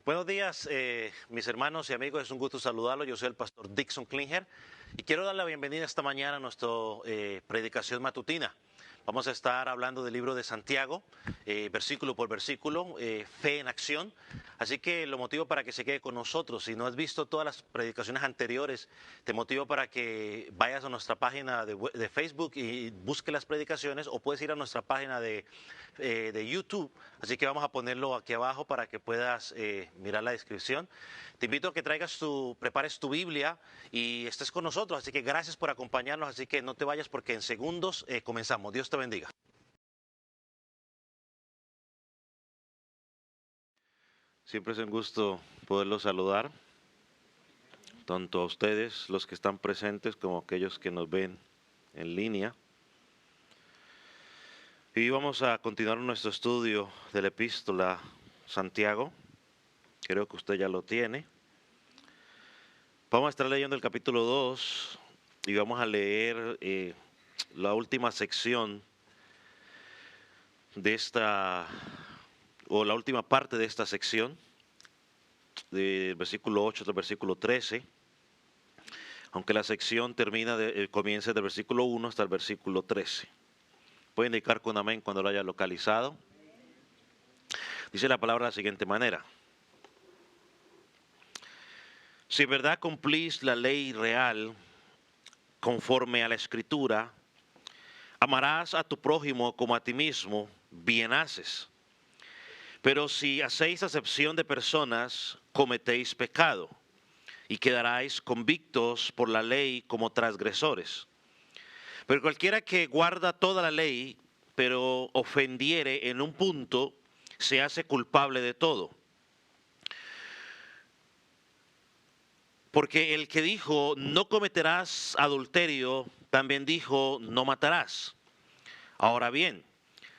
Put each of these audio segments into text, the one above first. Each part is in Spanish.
Buenos días, mis hermanos y amigos. Es un gusto saludarlos. Yo soy el pastor Dixon Klinger y quiero dar la bienvenida esta mañana a nuestra predicación matutina. Vamos a estar hablando del libro de Santiago, versículo por versículo, fe en acción. Así que lo motivo para que se quede con nosotros. Si no has visto todas las predicaciones anteriores, te motivo para que vayas a nuestra página de Facebook y busque las predicaciones, o puedes ir a nuestra página de YouTube. Así que vamos a ponerlo aquí abajo para que puedas mirar la descripción. Te invito a que prepares tu Biblia y estés con nosotros. Así que gracias por acompañarnos. Así que no te vayas porque en segundos comenzamos. Dios te bendiga. Siempre es un gusto poderlos saludar, tanto a ustedes, los que están presentes, como a aquellos que nos ven en línea. Y vamos a continuar nuestro estudio de la epístola Santiago. Creo que usted ya lo tiene. Vamos a estar leyendo el capítulo 2 y vamos a leer la última sección de la última parte de esta sección, del versículo 8 hasta el versículo 13, aunque la sección comienza del versículo 1 hasta el versículo 13. Puede indicar con amén cuando lo haya localizado. Dice la palabra de la siguiente manera: si en verdad cumplís la ley real conforme a la Escritura, amarás a tu prójimo como a ti mismo, bien haces. Pero si hacéis acepción de personas, cometéis pecado y quedaráis convictos por la ley como transgresores. Pero cualquiera que guarda toda la ley, pero ofendiere en un punto, se hace culpable de todo. Porque el que dijo, no cometerás adulterio, también dijo, no matarás. Ahora bien,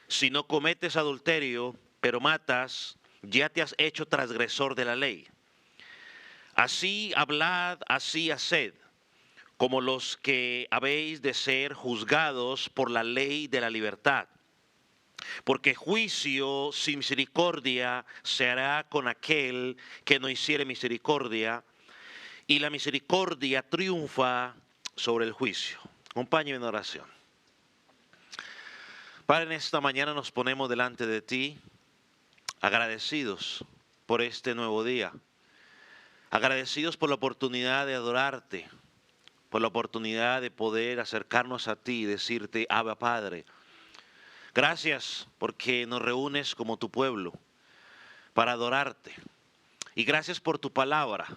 si no cometes adulterio, pero matas, ya te has hecho transgresor de la ley. Así hablad, así haced, como los que habéis de ser juzgados por la ley de la libertad. Porque juicio sin misericordia se hará con aquel que no hiciere misericordia, y la misericordia triunfa sobre el juicio. Acompáñenme en oración. Padre, en esta mañana nos ponemos delante de ti, agradecidos por este nuevo día, agradecidos por la oportunidad de adorarte, por la oportunidad de poder acercarnos a ti y decirte, Abba Padre. Gracias porque nos reúnes como tu pueblo para adorarte. Y gracias por tu palabra,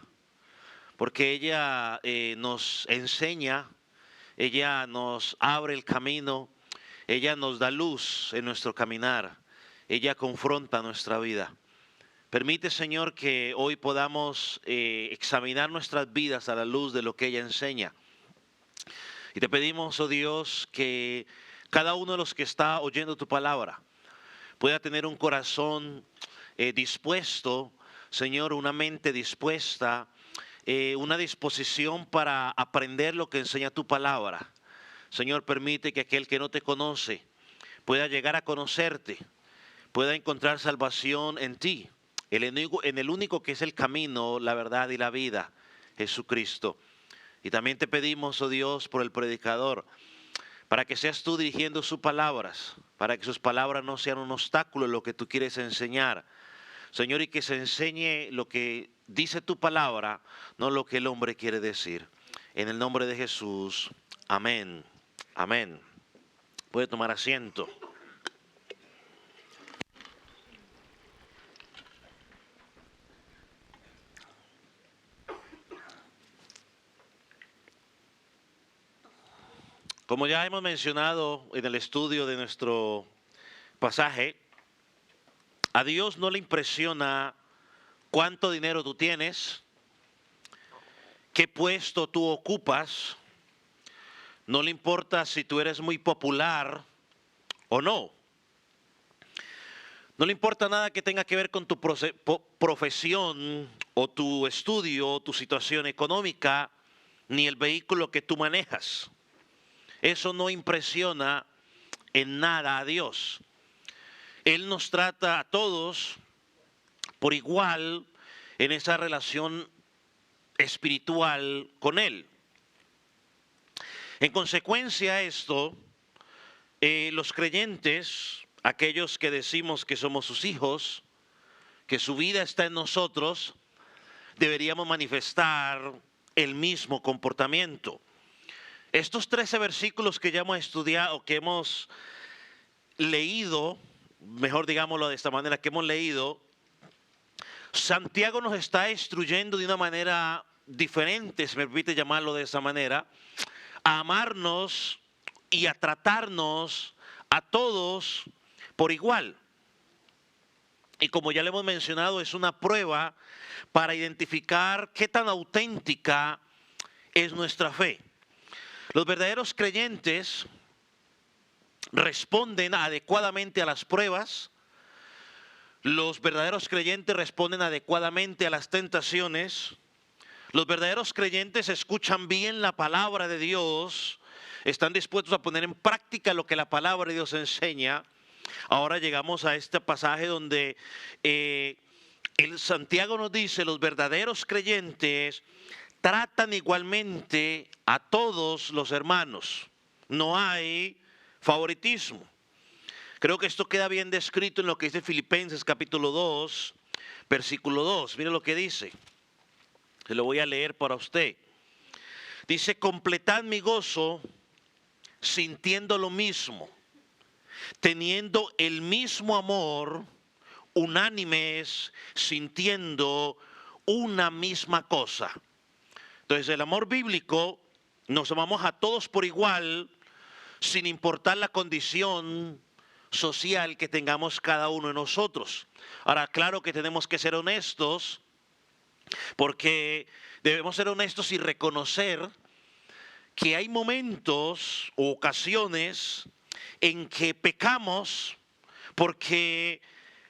porque ella nos enseña, ella nos abre el camino, ella nos da luz en nuestro caminar, ella confronta nuestra vida. Permite, Señor, que hoy podamos examinar nuestras vidas a la luz de lo que ella enseña. Y te pedimos, oh Dios, que cada uno de los que está oyendo tu palabra pueda tener un corazón dispuesto, Señor, una mente dispuesta, una disposición para aprender lo que enseña tu palabra. Señor, permite que aquel que no te conoce pueda llegar a conocerte, pueda encontrar salvación en ti, en el único que es el camino, la verdad y la vida, Jesucristo. Y también te pedimos, oh Dios, por el predicador, para que seas tú dirigiendo sus palabras, para que sus palabras no sean un obstáculo en lo que tú quieres enseñar, Señor, y que se enseñe lo que dice tu palabra, no lo que el hombre quiere decir. En el nombre de Jesús, amén, amén. Puede tomar asiento. Como ya hemos mencionado en el estudio de nuestro pasaje, a Dios no le impresiona cuánto dinero tú tienes, qué puesto tú ocupas, no le importa si tú eres muy popular o no. No le importa nada que tenga que ver con tu profesión o tu estudio o tu situación económica, ni el vehículo que tú manejas. Eso no impresiona en nada a Dios. Él nos trata a todos por igual en esa relación espiritual con Él. En consecuencia a esto, los creyentes, aquellos que decimos que somos sus hijos, que su vida está en nosotros, deberíamos manifestar el mismo comportamiento. Estos 13 versículos que ya hemos estudiado, que hemos leído, mejor digámoslo de esta manera, que hemos leído, Santiago nos está instruyendo de una manera diferente, si me permite llamarlo de esa manera, a amarnos y a tratarnos a todos por igual. Y como ya le hemos mencionado, es una prueba para identificar qué tan auténtica es nuestra fe. Los verdaderos creyentes responden adecuadamente a las pruebas. Los verdaderos creyentes responden adecuadamente a las tentaciones. Los verdaderos creyentes escuchan bien la palabra de Dios, están dispuestos a poner en práctica lo que la palabra de Dios enseña. Ahora llegamos a este pasaje donde el Santiago nos dice, los verdaderos creyentes tratan igualmente a todos los hermanos. No hay favoritismo. Creo que esto queda bien descrito en lo que dice Filipenses capítulo 2, versículo 2. Mire lo que dice. Se lo voy a leer para usted. Dice, completad mi gozo sintiendo lo mismo, teniendo el mismo amor, unánimes, sintiendo una misma cosa. Entonces el amor bíblico, nos amamos a todos por igual, sin importar la condición social que tengamos cada uno de nosotros. Ahora, claro que tenemos que ser honestos, porque debemos ser honestos y reconocer que hay momentos o ocasiones en que pecamos porque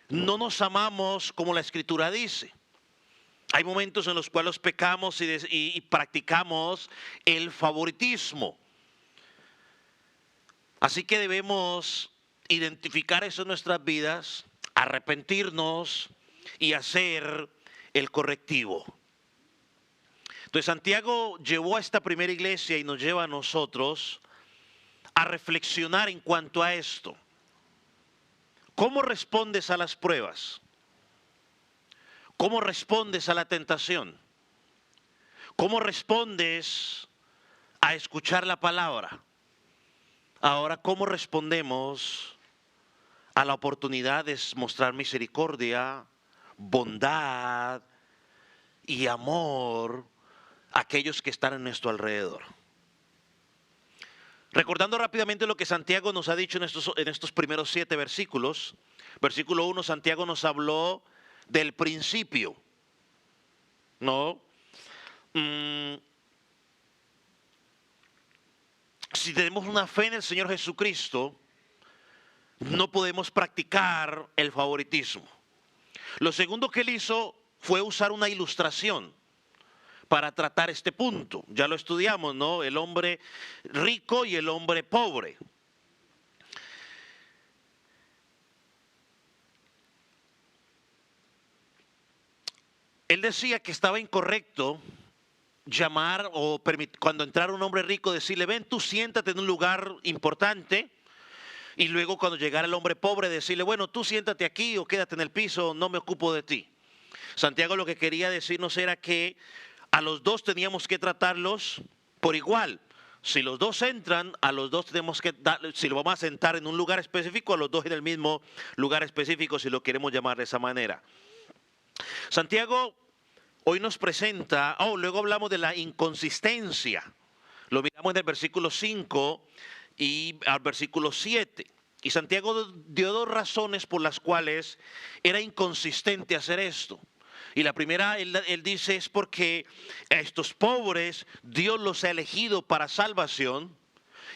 no nos amamos como la Escritura dice. Hay momentos en los cuales pecamos y practicamos el favoritismo. Así que debemos identificar eso en nuestras vidas, arrepentirnos y hacer el correctivo. Entonces Santiago llevó a esta primera iglesia y nos lleva a nosotros a reflexionar en cuanto a esto. ¿Cómo respondes a las pruebas? ¿Cómo respondes a la tentación? ¿Cómo respondes a escuchar la palabra? Ahora, ¿cómo respondemos a la oportunidad de mostrar misericordia, bondad y amor a aquellos que están en nuestro alrededor? Recordando rápidamente lo que Santiago nos ha dicho en estos primeros 7 versículos. Versículo 1, Santiago nos habló del principio, ¿no? Si tenemos una fe en el Señor Jesucristo, no podemos practicar el favoritismo. Lo segundo que él hizo fue usar una ilustración para tratar este punto. Ya lo estudiamos, ¿no? El hombre rico y el hombre pobre. Él decía que estaba incorrecto llamar o cuando entrara un hombre rico decirle, ven tú siéntate en un lugar importante, y luego cuando llegara el hombre pobre decirle, bueno, tú siéntate aquí o quédate en el piso, no me ocupo de ti. Santiago lo que quería decirnos era que a los dos teníamos que tratarlos por igual. Si los dos entran, a los dos tenemos que dar, si lo vamos a sentar en un lugar específico, a los dos en el mismo lugar específico, si lo queremos llamar de esa manera. Santiago hoy nos presenta, luego hablamos de la inconsistencia. Lo miramos en el versículo 5 y al versículo 7. Y Santiago dio 2 razones por las cuales era inconsistente hacer esto. Y la primera, él dice, es porque a estos pobres Dios los ha elegido para salvación.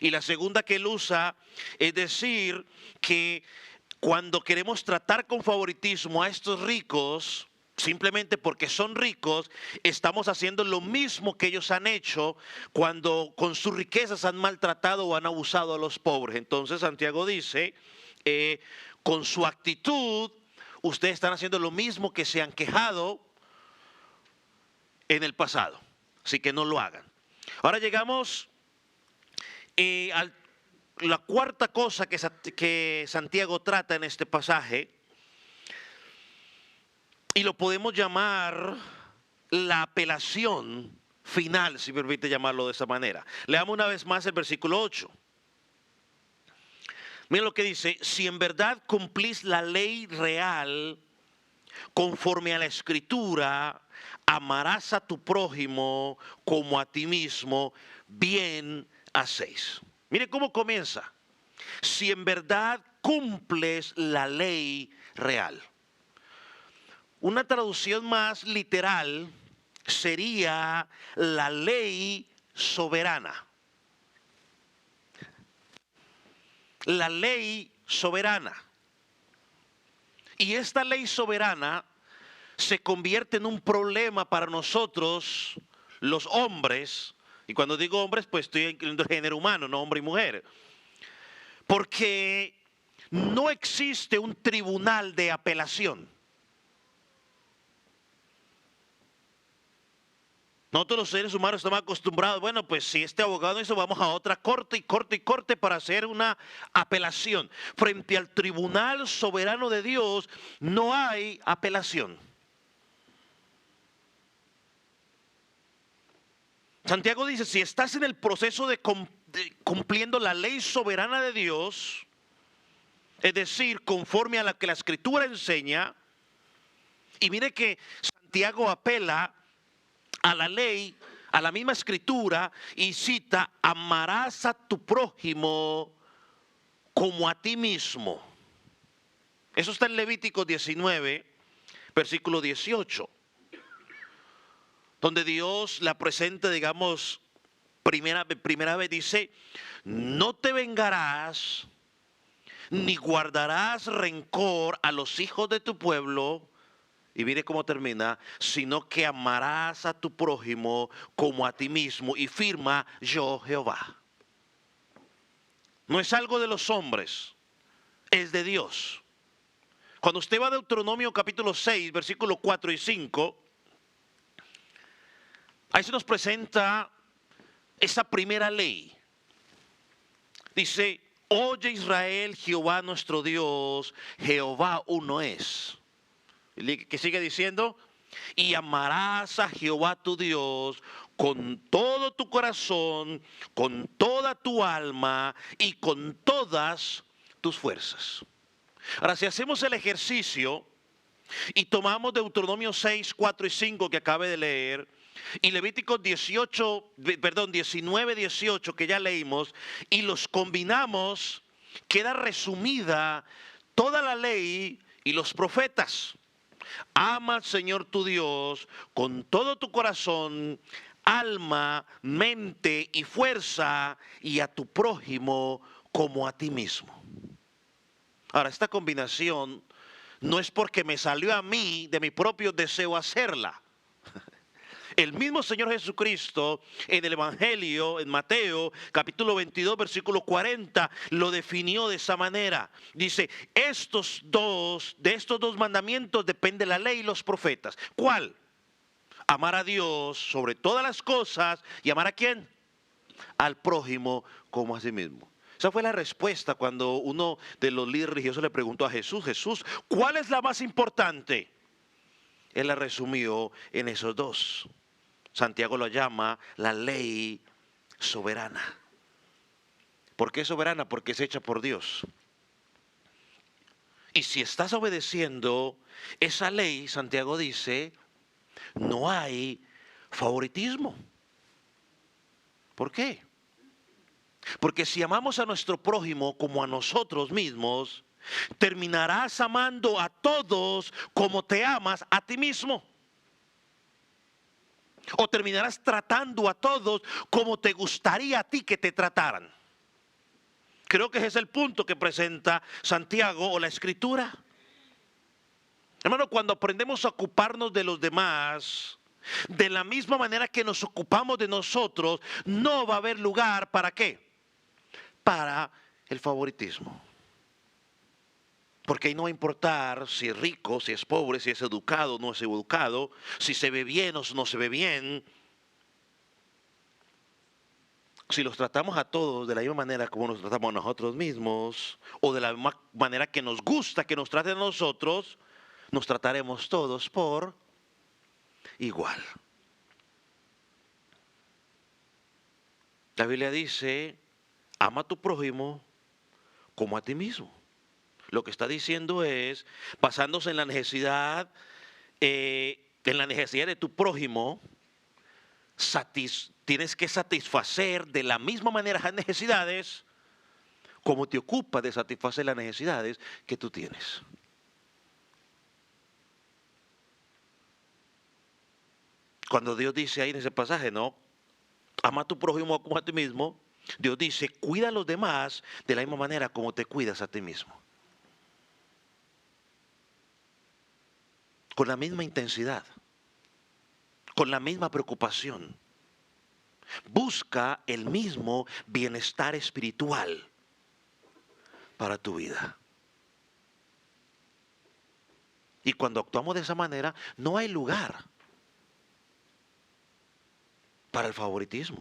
Y la segunda que él usa es decir que cuando queremos tratar con favoritismo a estos ricos, simplemente porque son ricos, estamos haciendo lo mismo que ellos han hecho cuando con sus riquezas han maltratado o han abusado a los pobres. Entonces Santiago dice, con su actitud, ustedes están haciendo lo mismo que se han quejado en el pasado. Así que no lo hagan. Ahora llegamos a la cuarta cosa que Santiago trata en este pasaje. Y lo podemos llamar la apelación final, si me permite llamarlo de esa manera. Leamos una vez más el versículo 8. Miren lo que dice: si en verdad cumplís la ley real conforme a la Escritura, amarás a tu prójimo como a ti mismo, bien hacéis. Mire cómo comienza. Si en verdad cumples la ley real. Una traducción más literal sería la ley soberana. La ley soberana. Y esta ley soberana se convierte en un problema para nosotros, los hombres. Y cuando digo hombres, pues estoy incluyendo el género humano, no hombre y mujer. Porque no existe un tribunal de apelación. Nosotros los seres humanos estamos acostumbrados, bueno, pues si este abogado hizo, vamos a otra corte y corte y corte para hacer una apelación. Frente al tribunal soberano de Dios no hay apelación. Santiago dice, si estás en el proceso de cumpliendo la ley soberana de Dios, es decir, conforme a la que la Escritura enseña, y mire que Santiago apela a la ley, a la misma Escritura, y cita: amarás a tu prójimo como a ti mismo. Eso está en Levítico 19, versículo 18, donde Dios la presenta, digamos, primera vez dice: no te vengarás ni guardarás rencor a los hijos de tu pueblo. Y mire cómo termina: sino que amarás a tu prójimo como a ti mismo. Y firma: yo Jehová. No es algo de los hombres, es de Dios. Cuando usted va a Deuteronomio capítulo 6, versículos 4 y 5, ahí se nos presenta esa primera ley. Dice: oye Israel, Jehová nuestro Dios, Jehová uno es. Que sigue diciendo: y amarás a Jehová tu Dios con todo tu corazón, con toda tu alma y con todas tus fuerzas. Ahora, si hacemos el ejercicio y tomamos Deuteronomio 6, 4 y 5 que acabe de leer, y Levíticos 19, 18 que ya leímos, y los combinamos, queda resumida toda la ley y los profetas. Ama al Señor tu Dios con todo tu corazón, alma, mente y fuerza, y a tu prójimo como a ti mismo. Ahora, esta combinación no es porque me salió a mí de mi propio deseo hacerla. El mismo Señor Jesucristo en el Evangelio, en Mateo, capítulo 22, versículo 40, lo definió de esa manera. Dice: de estos dos mandamientos depende la ley y los profetas. ¿Cuál? Amar a Dios sobre todas las cosas. ¿Y amar a quién? Al prójimo como a sí mismo. Esa fue la respuesta cuando uno de los líderes religiosos le preguntó a Jesús: Jesús, ¿cuál es la más importante? Él la resumió en esos dos. Santiago lo llama la ley soberana. ¿Por qué soberana? Porque es hecha por Dios. Y si estás obedeciendo esa ley, Santiago dice, no hay favoritismo. ¿Por qué? Porque si amamos a nuestro prójimo como a nosotros mismos, terminarás amando a todos como te amas a ti mismo. O terminarás tratando a todos como te gustaría a ti que te trataran. Creo que ese es el punto que presenta Santiago o la Escritura. Hermano, cuando aprendemos a ocuparnos de los demás de la misma manera que nos ocupamos de nosotros, no va a haber lugar ¿para qué? Para el favoritismo. Porque ahí no va a importar si es rico, si es pobre, si es educado, no es educado, si se ve bien o no se ve bien. Si los tratamos a todos de la misma manera como nos tratamos a nosotros mismos, o de la misma manera que nos gusta que nos traten a nosotros, nos trataremos todos por igual. La Biblia dice, ama a tu prójimo como a ti mismo. Lo que está diciendo es, basándose en la necesidad de tu prójimo, tienes que satisfacer de la misma manera las necesidades como te ocupa de satisfacer las necesidades que tú tienes. Cuando Dios dice ahí en ese pasaje, no, ama a tu prójimo como a ti mismo, Dios dice, cuida a los demás de la misma manera como te cuidas a ti mismo. Con la misma intensidad, con la misma preocupación. Busca el mismo bienestar espiritual para tu vida. Y cuando actuamos de esa manera, no hay lugar para el favoritismo.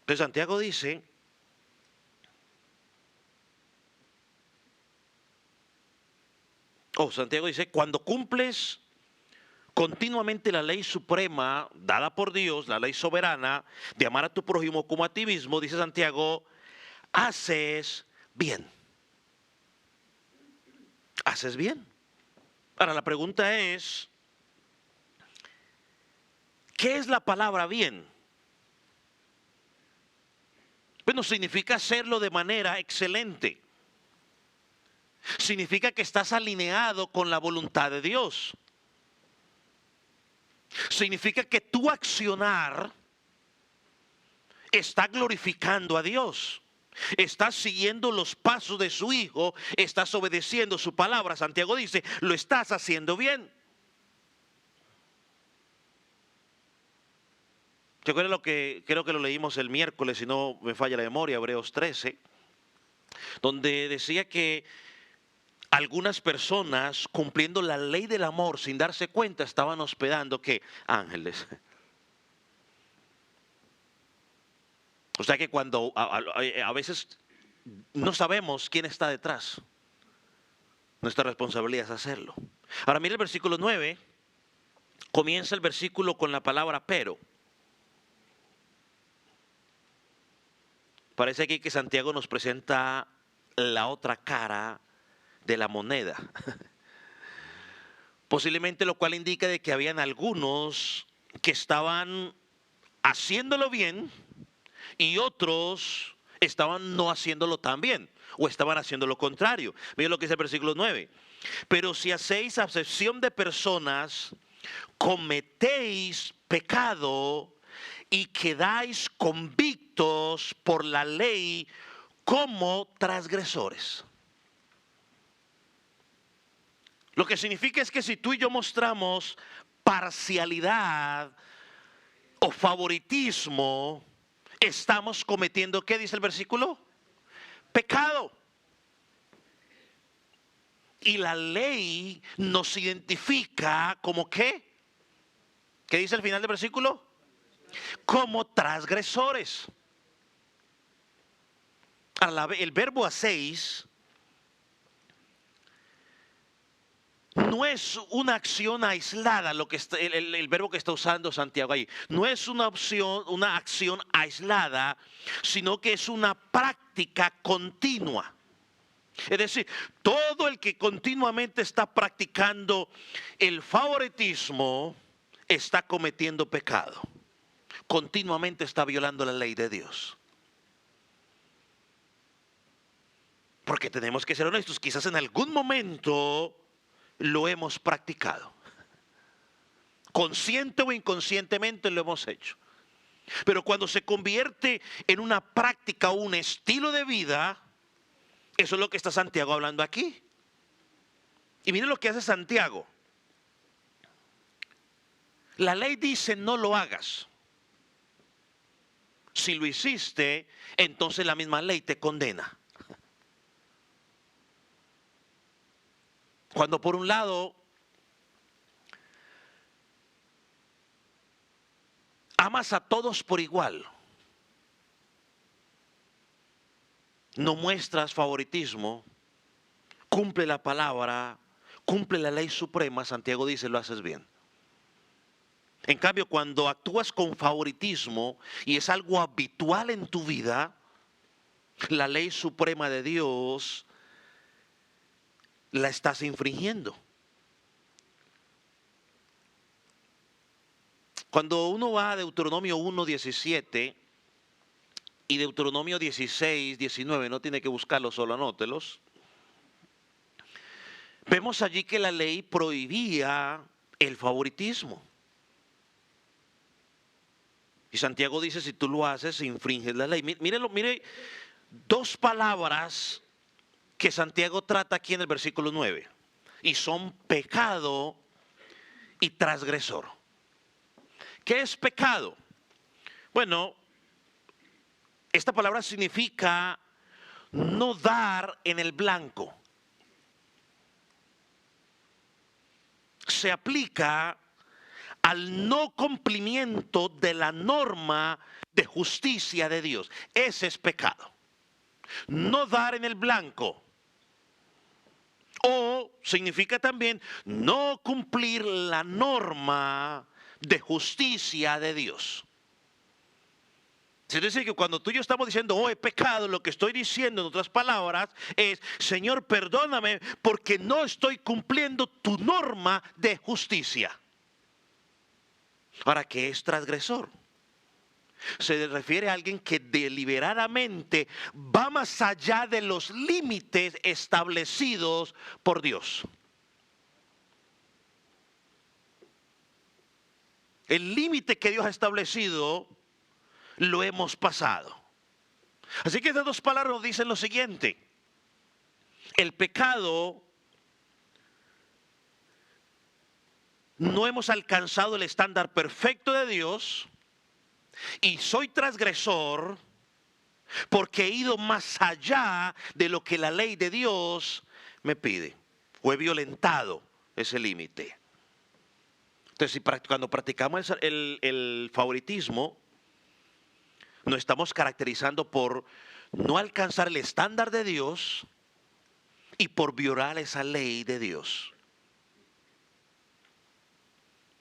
Entonces Santiago dice, cuando cumples continuamente la ley suprema dada por Dios, la ley soberana de amar a tu prójimo como a ti mismo, dice Santiago, haces bien. Haces bien. Ahora la pregunta es, ¿qué es la palabra bien? Bueno, significa hacerlo de manera excelente. Significa que estás alineado con la voluntad de Dios. Significa que tu accionar está glorificando a Dios. Estás siguiendo los pasos de su Hijo, estás obedeciendo su palabra. Santiago dice, lo estás haciendo bien. Yo creo que lo leímos el miércoles, si no me falla la memoria, Hebreos 13, donde decía que algunas personas, cumpliendo la ley del amor sin darse cuenta, estaban hospedando, ¿qué? Ángeles. O sea que cuando a veces no sabemos quién está detrás, nuestra responsabilidad es hacerlo. Ahora mire el versículo 9, comienza el versículo con la palabra pero. Parece aquí que Santiago nos presenta la otra cara de la moneda. Posiblemente lo cual indica de que habían algunos que estaban haciéndolo bien y otros estaban no haciéndolo tan bien o estaban haciendo lo contrario. Miren lo que dice el versículo 9. Pero si hacéis acepción de personas, cometéis pecado y quedáis convictos por la ley como transgresores. Lo que significa es que si tú y yo mostramos parcialidad o favoritismo, estamos cometiendo, ¿qué dice el versículo? Pecado. Y la ley nos identifica como ¿qué? ¿Qué dice el final del versículo? Como transgresores. El verbo hacéis no es una acción aislada, lo que está, el verbo que está usando Santiago ahí. No es una acción aislada, sino que es una práctica continua. Es decir, todo el que continuamente está practicando el favoritismo está cometiendo pecado. Continuamente está violando la ley de Dios. Porque tenemos que ser honestos, quizás en algún momento lo hemos practicado. Consciente o inconscientemente lo hemos hecho. Pero cuando se convierte en una práctica o un estilo de vida, eso es lo que está Santiago hablando aquí. Y miren lo que hace Santiago. La ley dice no lo hagas. Si lo hiciste, entonces la misma ley te condena. Cuando por un lado amas a todos por igual, no muestras favoritismo, cumple la palabra, cumple la ley suprema, Santiago dice, lo haces bien. En cambio, cuando actúas con favoritismo y es algo habitual en tu vida, la ley suprema de Dios la estás infringiendo. Cuando uno va a Deuteronomio 1:17 y Deuteronomio 16:19, no tiene que buscarlo, solo anótelos. Vemos allí que la ley prohibía el favoritismo. Y Santiago dice, si tú lo haces, infringes la ley. Mire dos palabras que Santiago trata aquí en el versículo 9. Y son pecado y transgresor. ¿Qué es pecado? Bueno, esta palabra significa no dar en el blanco. Se aplica al no cumplimiento de la norma de justicia de Dios. Ese es pecado. No dar en el blanco. O significa también no cumplir la norma de justicia de Dios. Es decir, que cuando tú y yo estamos diciendo, oh, he pecado, lo que estoy diciendo en otras palabras es, Señor, perdóname porque no estoy cumpliendo tu norma de justicia. Ahora, ¿qué es transgresor? Se refiere a alguien que deliberadamente va más allá de los límites establecidos por Dios. El límite que Dios ha establecido lo hemos pasado. Así que estas dos palabras nos dicen lo siguiente: el pecado, no hemos alcanzado el estándar perfecto de Dios, y soy transgresor porque he ido más allá de lo que la ley de Dios me pide. O he violentado ese límite. Entonces, cuando practicamos el favoritismo, nos estamos caracterizando por no alcanzar el estándar de Dios y por violar esa ley de Dios.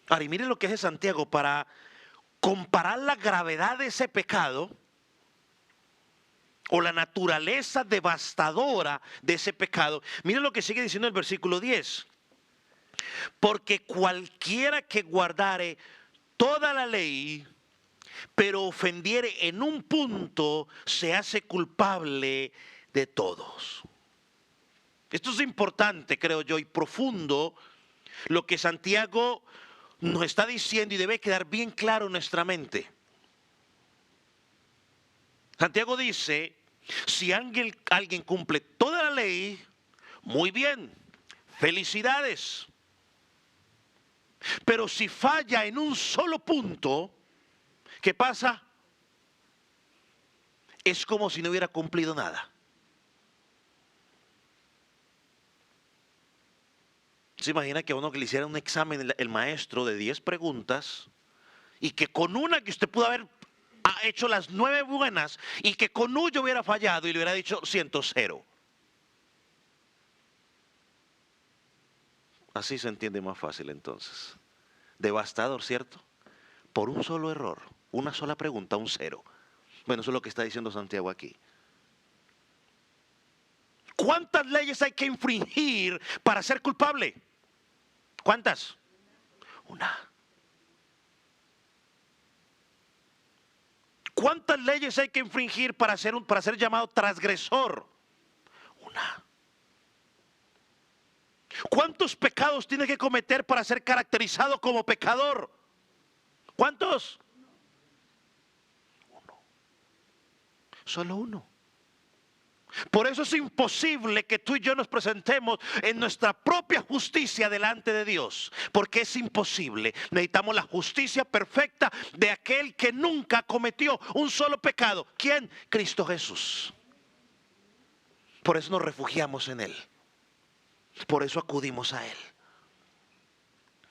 Ahora, y miren lo que hace Santiago para comparar la gravedad de ese pecado o la naturaleza devastadora de ese pecado. Miren lo que sigue diciendo el versículo 10. Porque cualquiera que guardare toda la ley, pero ofendiere en un punto, se hace culpable de todos. Esto es importante, creo yo, y profundo, lo que Santiago nos está diciendo, y debe quedar bien claro en nuestra mente. Santiago dice, si alguien cumple toda la ley, muy bien, felicidades. Pero si falla en un solo punto, ¿qué pasa? Es como si no hubiera cumplido nada. ¿Se imagina que a uno que le hiciera un examen el maestro de 10 preguntas y que con una que usted pudo haber hecho las 9 buenas y que con una hubiera fallado y le hubiera dicho 100? Así se entiende más fácil entonces. Devastador, ¿cierto? Por un solo error, una sola pregunta, un 0. Bueno, eso es lo que está diciendo Santiago aquí. ¿Cuántas leyes hay que infringir para ser culpable? ¿Cuántas? Una. ¿Cuántas leyes hay que infringir para ser llamado transgresor? Una. ¿Cuántos pecados tiene que cometer para ser caracterizado como pecador? ¿Cuántos? Uno. Solo uno. Por eso es imposible que tú y yo nos presentemos en nuestra propia justicia delante de Dios, porque es imposible. Necesitamos la justicia perfecta de aquel que nunca cometió un solo pecado. ¿Quién? Cristo Jesús. Por eso nos refugiamos en Él. Por eso acudimos a Él.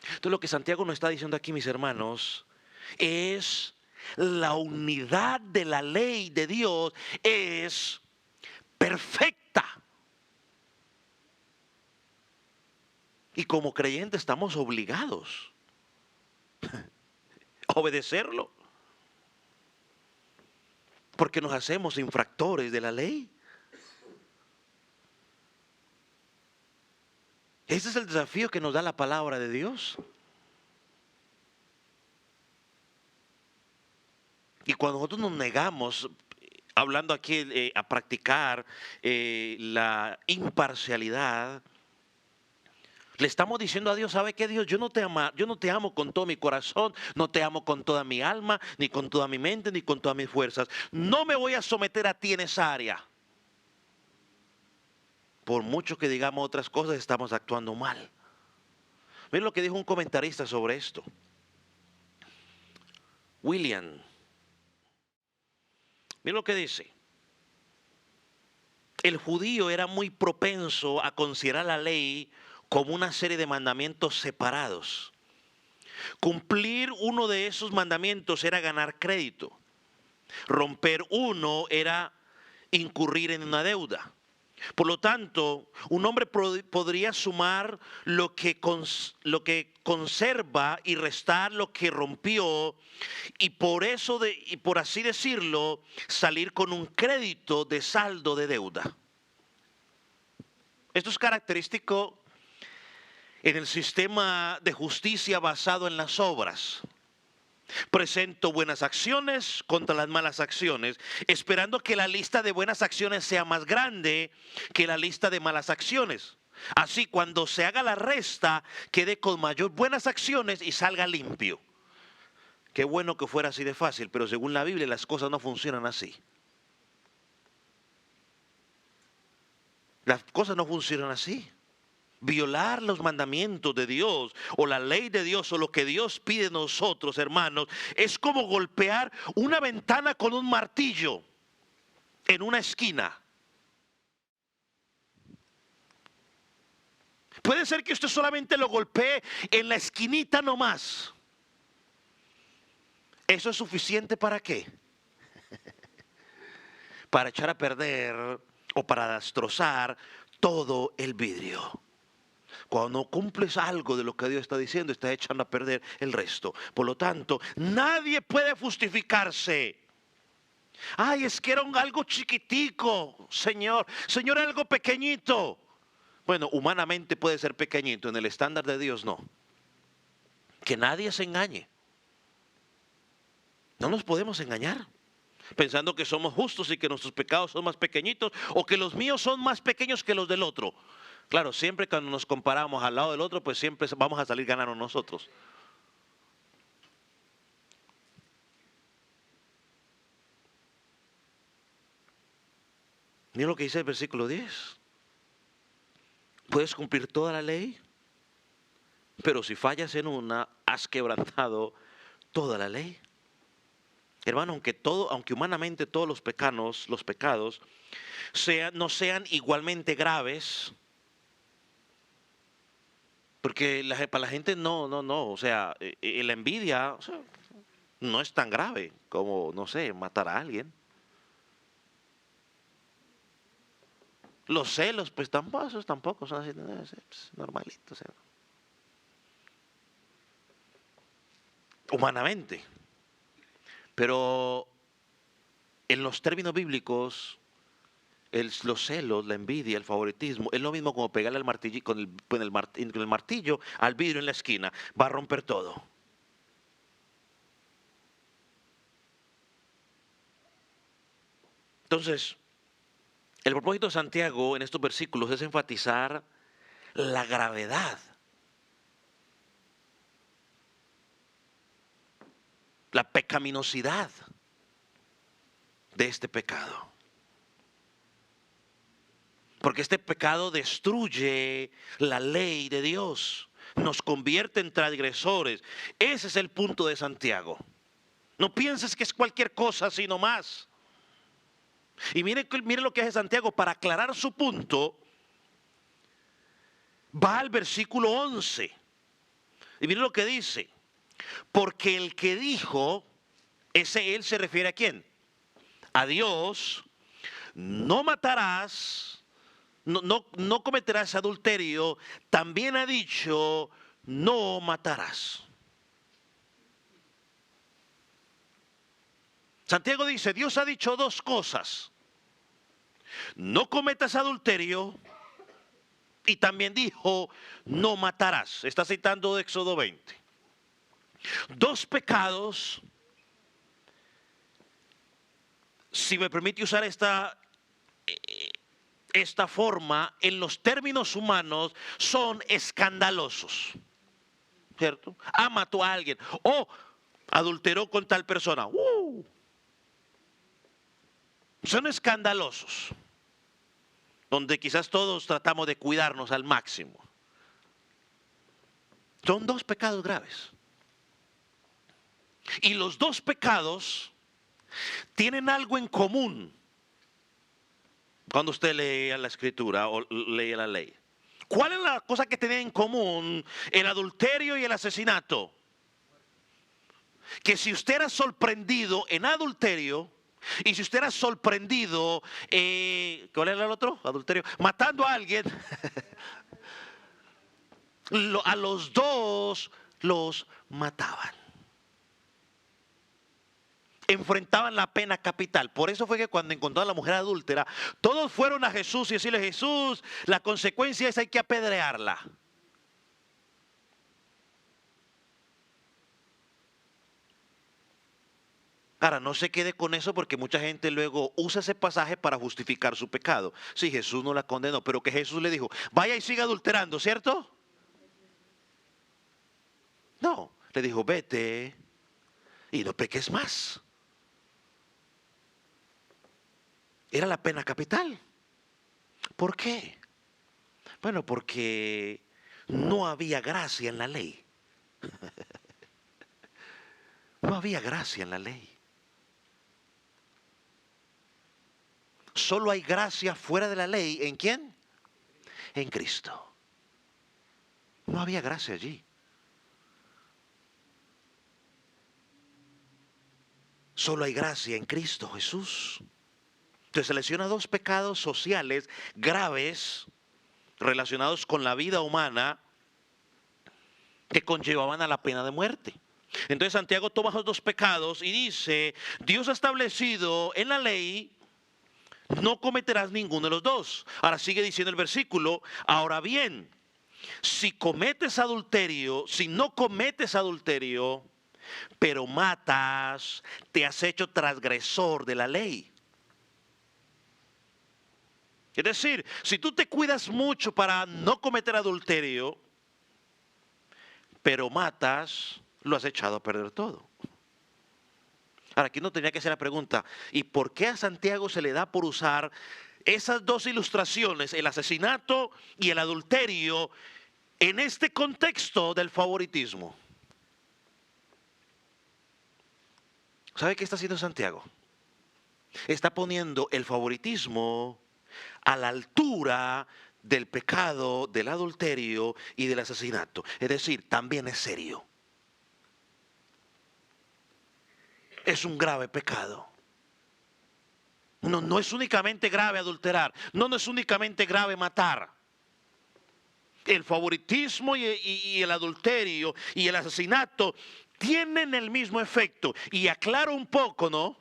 Entonces lo que Santiago nos está diciendo aquí, mis hermanos, es la unidad de la ley de Dios es perfecta. Y como creyentes estamos obligados a obedecerlo. Porque nos hacemos infractores de la ley. Ese es el desafío que nos da la palabra de Dios. Y cuando nosotros nos negamos, hablando aquí a practicar la imparcialidad, le estamos diciendo a Dios, ¿sabe qué, Dios? Yo no te amo con todo mi corazón, no te amo con toda mi alma, ni con toda mi mente, ni con todas mis fuerzas. No me voy a someter a ti en esa área. Por mucho que digamos otras cosas, estamos actuando mal. Miren lo que dijo un comentarista sobre esto. William. Miren lo que dice. El judío era muy propenso a considerar la ley como una serie de mandamientos separados. Cumplir uno de esos mandamientos era ganar crédito. Romper uno era incurrir en una deuda. Por lo tanto, un hombre podría sumar lo que conserva y restar lo que rompió, y por eso, y por así decirlo, salir con un crédito de saldo de deuda. Esto es característico en el sistema de justicia basado en las obras. Presento buenas acciones contra las malas acciones, esperando que la lista de buenas acciones sea más grande que la lista de malas acciones. Así, cuando se haga la resta, quede con mayor buenas acciones y salga limpio. Qué bueno que fuera así de fácil, pero según la Biblia las cosas no funcionan así. Las cosas no funcionan así. Violar los mandamientos de Dios o la ley de Dios o lo que Dios pide de nosotros, hermanos, es como golpear una ventana con un martillo en una esquina. Puede ser que usted solamente lo golpee en la esquinita nomás. ¿Eso es suficiente para qué? Para echar a perder o para destrozar todo el vidrio. Cuando no cumples algo de lo que Dios está diciendo, está echando a perder el resto. Por lo tanto, nadie puede justificarse. Ay, es que era algo chiquitico, Señor. Señor, algo pequeñito. Bueno, humanamente puede ser pequeñito, en el estándar de Dios no. Que nadie se engañe. No nos podemos engañar pensando que somos justos y que nuestros pecados son más pequeñitos o que los míos son más pequeños que los del otro. Claro, siempre cuando nos comparamos al lado del otro, pues siempre vamos a salir ganando nosotros. Mira lo que dice el versículo 10. Puedes cumplir toda la ley, pero si fallas en una, has quebrantado toda la ley. Hermano, aunque humanamente todos los pecados no sean igualmente graves, porque para la gente no, o sea, la envidia, o sea, no es tan grave como, no sé, matar a alguien. Los celos, pues tampoco son así, pues, normalitos, o sea. Humanamente. Pero en los términos bíblicos, los celos, la envidia, el favoritismo, es lo mismo como pegarle al martillo, con el martillo al vidrio en la esquina. Va a romper todo. Entonces, el propósito de Santiago en estos versículos es enfatizar la gravedad, la pecaminosidad de este pecado. Porque este pecado destruye la ley de Dios, nos convierte en transgresores. Ese es el punto de Santiago. No pienses que es cualquier cosa, sino más. Y mire lo que hace Santiago para aclarar su punto. va al versículo 11. Y miren lo que dice. Porque el que dijo, ese él se refiere a quién? A Dios. No matarás, no cometerás adulterio. También ha dicho, no matarás. Santiago dice, Dios ha dicho dos cosas. No cometas adulterio. Y también dijo, no matarás. Está citando de Éxodo 20. Dos pecados, si me permite usar esta forma, en los términos humanos, son escandalosos. ¿Cierto? Mató a alguien. O adulteró con tal persona. Son escandalosos. Donde quizás todos tratamos de cuidarnos al máximo. Son dos pecados graves. Y los dos pecados tienen algo en común cuando usted lee la escritura o lee la ley. ¿Cuál es la cosa que tienen en común el adulterio y el asesinato? Que si usted era sorprendido en adulterio, y si usted era sorprendido, ¿cuál era el otro? Adulterio, matando a alguien, a los dos los mataban. Enfrentaban la pena capital. Por eso fue que cuando encontraron a la mujer adúltera, todos fueron a Jesús y decirle, Jesús, la consecuencia es hay que apedrearla. Ahora, no se quede con eso porque mucha gente luego usa ese pasaje para justificar su pecado. Sí, Jesús no la condenó, pero que Jesús le dijo, vaya y siga adulterando, ¿cierto? No, le dijo, vete y no peques más. Era la pena capital. ¿Por qué? Bueno, porque no había gracia en la ley. No había gracia en la ley. Solo hay gracia fuera de la ley. ¿En quién? En Cristo. No había gracia allí. Solo hay gracia en Cristo Jesús. Entonces selecciona dos pecados sociales graves relacionados con la vida humana que conllevaban a la pena de muerte. Entonces Santiago toma esos dos pecados y dice, Dios ha establecido en la ley, no cometerás ninguno de los dos. Ahora sigue diciendo el versículo, ahora bien, si cometes adulterio, si no cometes adulterio, pero matas, te has hecho transgresor de la ley. Es decir, si tú te cuidas mucho para no cometer adulterio, pero matas, lo has echado a perder todo. Ahora, aquí no tenía que hacer la pregunta, ¿y por qué a Santiago se le da por usar esas dos ilustraciones, el asesinato y el adulterio, en este contexto del favoritismo? ¿Sabe qué está haciendo Santiago? Está poniendo el favoritismo a la altura del pecado, del adulterio y del asesinato. Es decir, también es serio. Es un grave pecado. No es únicamente grave adulterar. No es únicamente grave matar. El favoritismo y el adulterio y el asesinato tienen el mismo efecto. Y aclaro un poco, ¿no?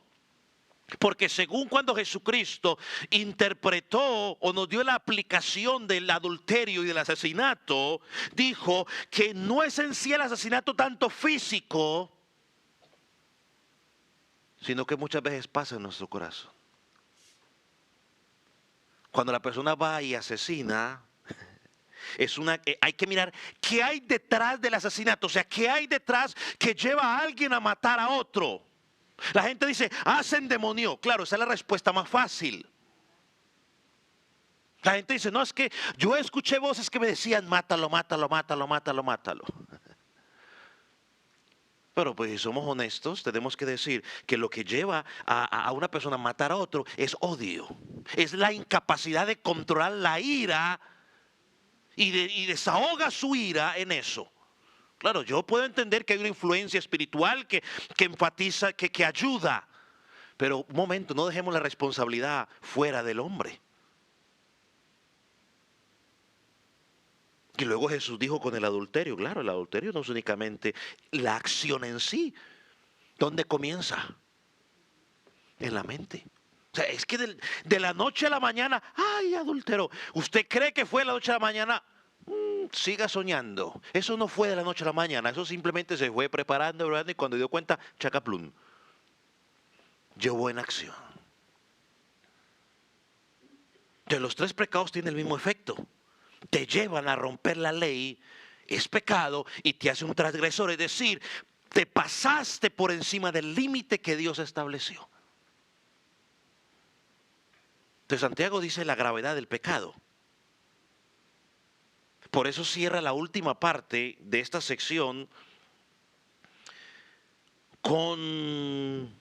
Porque según cuando Jesucristo interpretó o nos dio la aplicación del adulterio y del asesinato, dijo que no es en sí el asesinato tanto físico, sino que muchas veces pasa en nuestro corazón. Cuando la persona va y asesina, hay que mirar qué hay detrás del asesinato, o sea, qué hay detrás que lleva a alguien a matar a otro. La gente dice, se endemonió. Claro, esa es la respuesta más fácil. La gente dice, no, es que yo escuché voces que me decían, mátalo, mátalo, mátalo, mátalo, mátalo. Pero pues si somos honestos, tenemos que decir que lo que lleva a una persona a matar a otro es odio. Es la incapacidad de controlar la ira y desahoga su ira en eso. Claro, yo puedo entender que hay una influencia espiritual que enfatiza, que ayuda. Pero un momento, no dejemos la responsabilidad fuera del hombre. Y luego Jesús dijo con el adulterio, claro, el adulterio no es únicamente la acción en sí. ¿Dónde comienza? En la mente. O sea, es que de la noche a la mañana, ¡ay, adulteró! ¿Usted cree que fue de la noche a la mañana? Siga soñando. Eso no fue de la noche a la mañana, eso simplemente se fue preparando, y cuando dio cuenta, chacaplum. Llevó en acción. Entonces los tres pecados tienen el mismo efecto. Te llevan a romper la ley, es pecado y te hace un transgresor, es decir, te pasaste por encima del límite que Dios estableció. Entonces Santiago dice la gravedad del pecado. Por eso cierra la última parte de esta sección con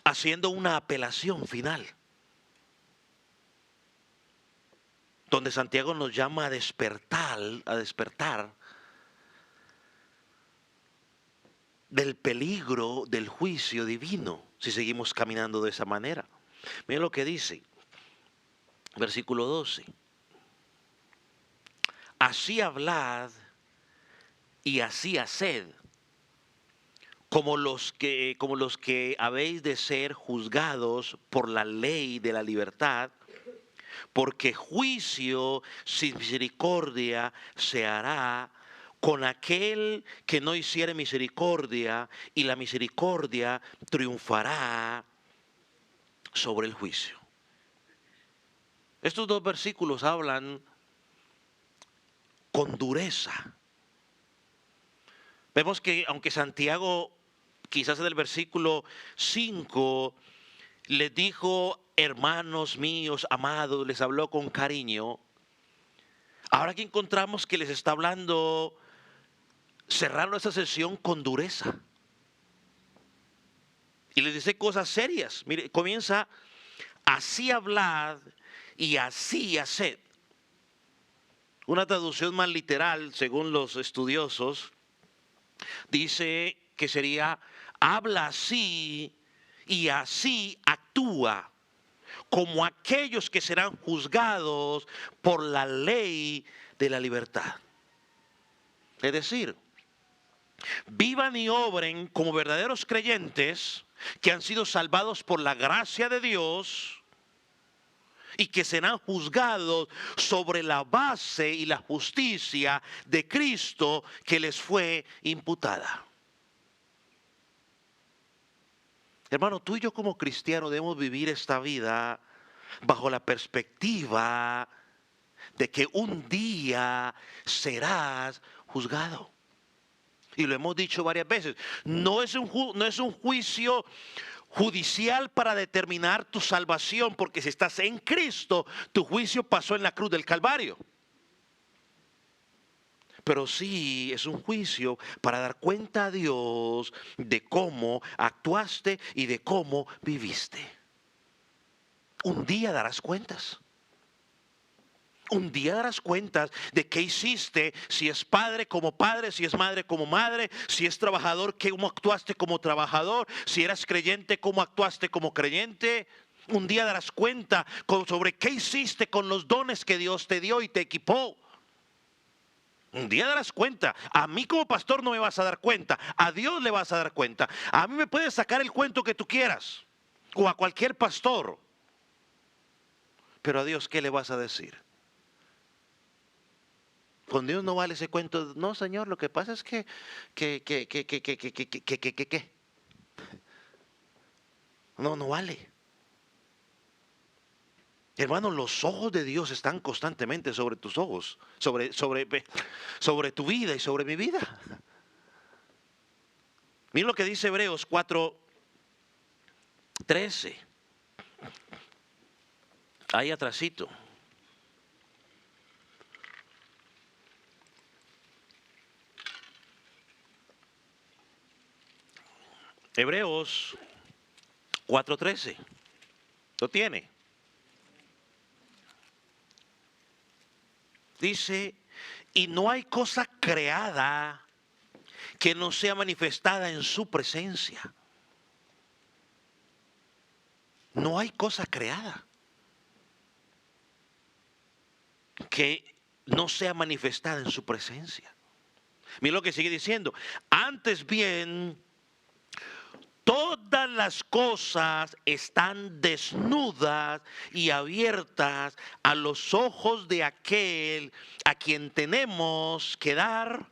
haciendo una apelación final, donde Santiago nos llama a despertar del peligro del juicio divino, si seguimos caminando de esa manera. Miren lo que dice, versículo 12. Así hablad y así haced, como los que habéis de ser juzgados por la ley de la libertad, porque juicio sin misericordia se hará con aquel que no hiciere misericordia, y la misericordia triunfará sobre el juicio. Estos dos versículos hablan con dureza. Vemos que aunque Santiago, quizás en el versículo 5, les dijo, hermanos míos, amados, les habló con cariño. Ahora que encontramos que les está hablando, cerrando esa sesión con dureza. Y les dice cosas serias. Mire, comienza, así hablad y así haced. Una traducción más literal, según los estudiosos, dice que sería, habla así y así actúa, como aquellos que serán juzgados por la ley de la libertad. Es decir, vivan y obren como verdaderos creyentes que han sido salvados por la gracia de Dios y que serán juzgados sobre la base y la justicia de Cristo que les fue imputada. Hermano, tú y yo como cristianos debemos vivir esta vida bajo la perspectiva de que un día serás juzgado. Y lo hemos dicho varias veces, no es un juicio judicial para determinar tu salvación, porque si estás en Cristo, tu juicio pasó en la cruz del Calvario. Pero sí es un juicio para dar cuenta a Dios de cómo actuaste y de cómo viviste. Un día darás cuentas. Un día darás cuentas de qué hiciste, si es padre como padre, si es madre como madre, si es trabajador, cómo actuaste como trabajador, si eras creyente, cómo actuaste como creyente. Un día darás cuenta sobre qué hiciste con los dones que Dios te dio y te equipó. Un día darás cuenta. A mí como pastor no me vas a dar cuenta, a Dios le vas a dar cuenta. A mí me puedes sacar el cuento que tú quieras, o a cualquier pastor, pero a Dios, ¿qué le vas a decir? Con Dios no vale ese cuento. No, Señor, lo que pasa es que no vale. Hermano, los ojos de Dios están constantemente sobre tus ojos, sobre tu vida y sobre mi vida. Miren lo que dice Hebreos 4:13. Ahí atrasito. Hebreos 4:13. ¿Lo tiene? Dice, y no hay cosa creada que no sea manifestada en su presencia. No hay cosa creada que no sea manifestada en su presencia. Mira lo que sigue diciendo. Antes bien, todas las cosas están desnudas y abiertas a los ojos de aquel a quien tenemos que dar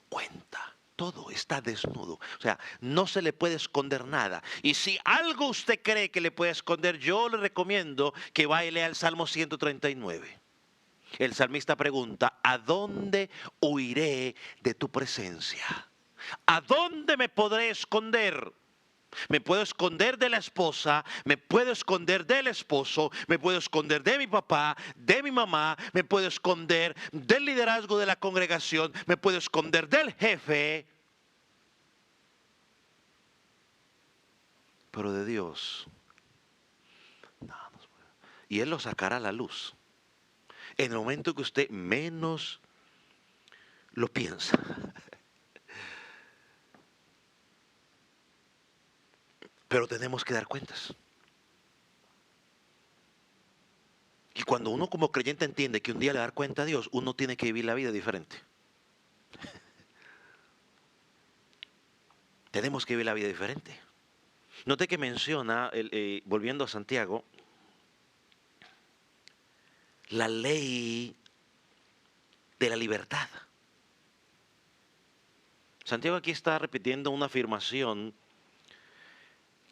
cuenta. Todo está desnudo. O sea, no se le puede esconder nada. Y si algo usted cree que le puede esconder, yo le recomiendo que vaya y lea el Salmo 139. El salmista pregunta, ¿a dónde huiré de tu presencia? ¿A dónde me podré esconder? Me puedo esconder de la esposa, me puedo esconder del esposo, me puedo esconder de mi papá, de mi mamá, me puedo esconder del liderazgo de la congregación, me puedo esconder del jefe. Pero de Dios, no. Y Él lo sacará a la luz en el momento que usted menos lo piensa. Pero tenemos que dar cuentas. Y cuando uno como creyente entiende que un día le va a dar cuenta a Dios, uno tiene que vivir la vida diferente. Tenemos que vivir la vida diferente. Note que menciona, volviendo a Santiago, la ley de la libertad. Santiago aquí está repitiendo una afirmación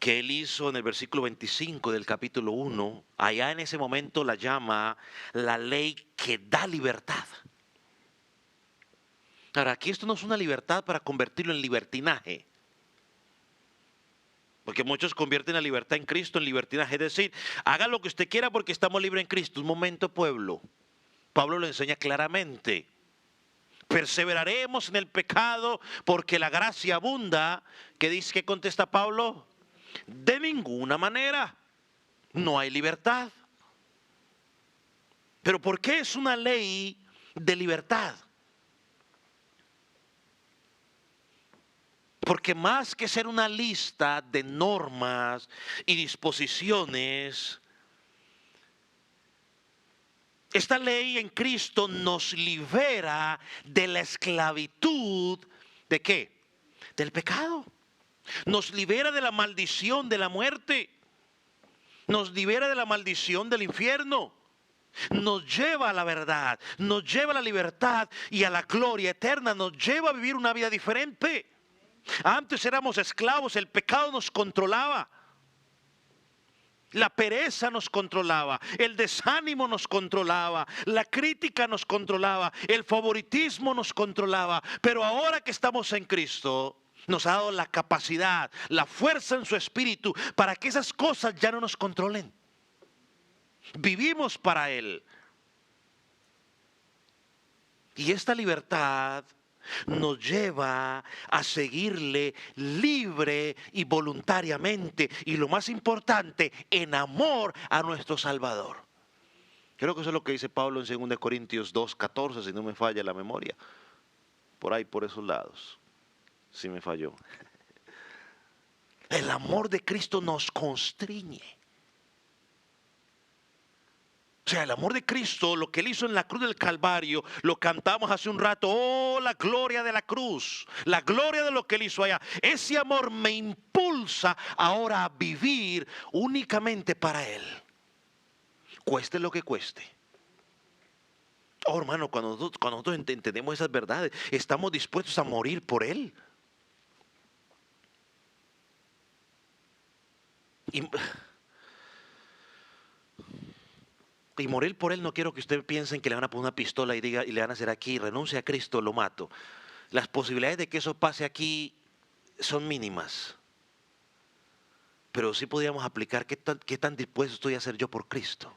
que él hizo en el versículo 25 del capítulo 1, allá en ese momento la llama la ley que da libertad. Ahora, aquí esto no es una libertad para convertirlo en libertinaje, porque muchos convierten la libertad en Cristo en libertinaje, es decir, haga lo que usted quiera porque estamos libres en Cristo. Un momento, pueblo, Pablo lo enseña claramente. Perseveraremos en el pecado porque la gracia abunda. ¿Qué dice? ¿Qué contesta Pablo? De ninguna manera. No hay libertad. ¿Pero por qué es una ley de libertad? Porque más que ser una lista de normas y disposiciones, esta ley en Cristo nos libera de la esclavitud, ¿de qué? Del pecado. Nos libera de la maldición de la muerte. Nos libera de la maldición del infierno. Nos lleva a la verdad, nos lleva a la libertad y a la gloria eterna, nos lleva a vivir una vida diferente. Antes éramos esclavos, el pecado nos controlaba. La pereza nos controlaba, el desánimo nos controlaba, la crítica nos controlaba, el favoritismo nos controlaba. Pero ahora que estamos en Cristo, nos ha dado la capacidad, la fuerza en su espíritu para que esas cosas ya no nos controlen. Vivimos para Él. Y esta libertad nos lleva a seguirle libre y voluntariamente. Y lo más importante, en amor a nuestro Salvador. Creo que eso es lo que dice Pablo en 2 Corintios 2:14, si no me falla la memoria. Por ahí, por esos lados. Si me falló. El amor de Cristo nos constriñe. O sea, el amor de Cristo, lo que Él hizo en la cruz del Calvario, lo cantamos hace un rato. Oh, la gloria de la cruz, la gloria de lo que Él hizo allá. Ese amor me impulsa ahora a vivir únicamente para Él. Cueste lo que cueste. Oh, hermano, cuando nosotros entendemos esas verdades, estamos dispuestos a morir por Él. Y morir por Él, no quiero que ustedes piensen que le van a poner una pistola y le van a hacer aquí, renuncia a Cristo, lo mato. Las posibilidades de que eso pase aquí son mínimas. Pero sí podríamos aplicar qué tan dispuesto estoy a ser yo por Cristo.